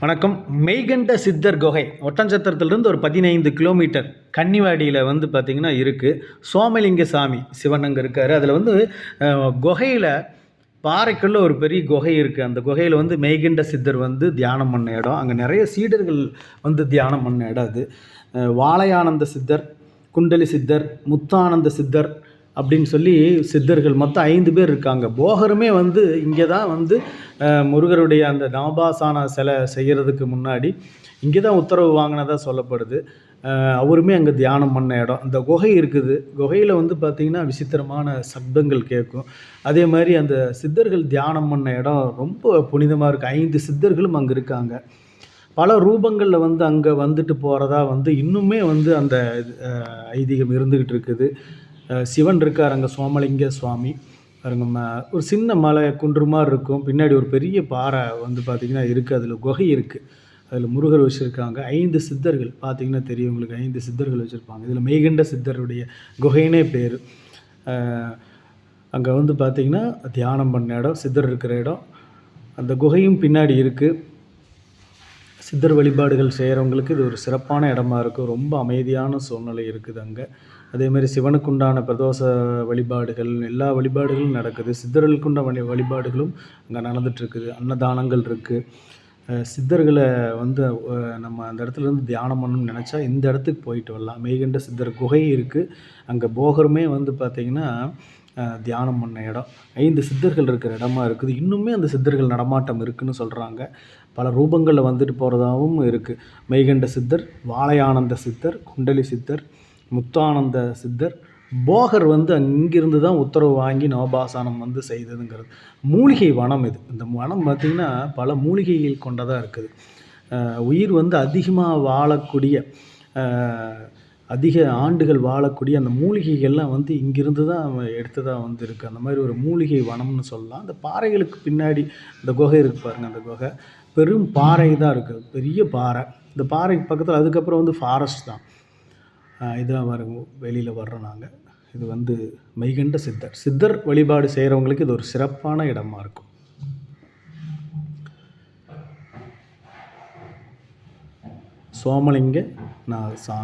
வணக்கம். மெய்கண்ட சித்தர் குகை ஒட்டன்சத்திரத்திலிருந்து ஒரு 15 கிலோமீட்டர் கன்னிவாடியில் வந்து பார்த்திங்கன்னா இருக்குது. சோமலிங்க சாமி சிவன் அங்கே இருக்கார். அதில் வந்து குகையில் பாறைக்குள்ளே ஒரு பெரிய குகை இருக்குது. அந்த குகையில் வந்து மெய்கண்ட சித்தர் வந்து தியானம் பண்ண இடம். அங்கே நிறைய சீடர்கள் வந்து தியானம் பண்ண இடம் அது. வாழையானந்த சித்தர், குண்டலி சித்தர், முத்தானந்த சித்தர் அப்படின்னு சொல்லி சித்தர்கள் மொத்தம் 5 பேர் இருக்காங்க. போகருமே வந்து இங்கே தான் வந்து முருகருடைய அந்த நவபாசான சிலை செய்கிறதுக்கு முன்னாடி இங்கே தான் உத்தரவு வாங்கினதாக சொல்லப்படுது. அவருமே அங்கே தியானம் பண்ண இடம். அந்த குகை இருக்குது. குகையில் வந்து பார்த்திங்கன்னா விசித்திரமான சப்தங்கள் கேட்கும். அதே மாதிரி அந்த சித்தர்கள் தியானம் பண்ண இடம் ரொம்ப புனிதமாக இருக்குது. 5 சித்தர்களும் அங்கே இருக்காங்க. பல ரூபங்களில் வந்து அங்கே வந்துட்டு போகிறதா வந்து இன்னுமே வந்து அந்த ஐதீகம் இருந்துக்கிட்டு இருக்குது. சிவன் இருக்கார் அங்கே, சோமலிங்க சுவாமி பாருங்க. ஒரு சின்ன மலை குன்று மாதிரி இருக்கும். பின்னாடி ஒரு பெரிய பாறை வந்து பார்த்திங்கன்னா இருக்குது. அதில் குகை இருக்குது. அதில் முருகர் வச்சுருக்காங்க. 5 சித்தர்கள் பார்த்திங்கன்னா தெரியும் உங்களுக்கு. 5 சித்தர்கள் வச்சுருப்பாங்க. இதில் மெய்கண்ட சித்தருடைய குகைனே பேர். அங்கே வந்து பார்த்திங்கன்னா தியானம் பண்ண இடம், சித்தர் இருக்கிற இடம். அந்த குகையும் பின்னாடி இருக்குது. சித்தர் வழிபாடுகள் செய்கிறவங்களுக்கு இது ஒரு சிறப்பான இடமா இருக்கும். ரொம்ப அமைதியான சூழ்நிலை இருக்குது அங்கே. அதேமாதிரி சிவனுக்குண்டான பிரதோஷ வழிபாடுகள், எல்லா வழிபாடுகளும் நடக்குது. சித்தர்களுக்குண்ட வழிபாடுகளும் அங்கே நடந்துகிட்ருக்குது. அன்னதானங்கள் இருக்குது. சித்தர்களை வந்து நம்ம அந்த இடத்துலேருந்து தியானம் பண்ணணும்னு நினச்சா இந்த இடத்துக்கு போயிட்டு வரலாம். மெய்கண்ட சித்தர் குகை இருக்குது. அங்கே போகருமே வந்து பார்த்திங்கன்னா தியானம் பண்ண இடம். 5 சித்தர்கள் இருக்கிற இடமா இருக்குது. இன்னுமே அந்த சித்தர்கள் நடமாட்டம் இருக்குதுன்னு சொல்கிறாங்க. பல ரூபங்களில் வந்துட்டு போகிறதாகவும் இருக்குது. மெய்கண்ட சித்தர், வாழையானந்த சித்தர், குண்டலி சித்தர், முத்தானந்த சித்தர். போகர் வந்து அங்கிருந்து தான் உத்தரவு வாங்கி நவபாசானம் வந்து செய்ததுங்கிறது. மூலிகை வனம் இது. இந்த வனம் பார்த்திங்கன்னா பல மூலிகைகள் கொண்டதாக இருக்குது. உயிர் வந்து அதிகமாக வாழக்கூடிய, அதிக ஆண்டுகள் வாழக்கூடிய அந்த மூலிகைகள்லாம் வந்து இங்கிருந்து தான் எடுத்ததாக வந்து இருக்குது. அந்த மாதிரி ஒரு மூலிகை வனம்னு சொல்லலாம். அந்த பாறைகளுக்கு பின்னாடி இந்த குகை இருக்குது பாருங்கள். அந்த குகை பெரும் பாறை தான் இருக்குது. பெரிய பாறை. இந்த பாறைக்கு பக்கத்தில் அதுக்கப்புறம் வந்து ஃபாரஸ்ட் தான். இதான் வரும் வெளியில் வர்றோம் நாங்கள். இது வந்து மெய்கண்ட சித்தர். சித்தர் வழிபாடு செய்கிறவங்களுக்கு இது ஒரு சிறப்பான இடமா இருக்கும். சோமலிங்க சாமி.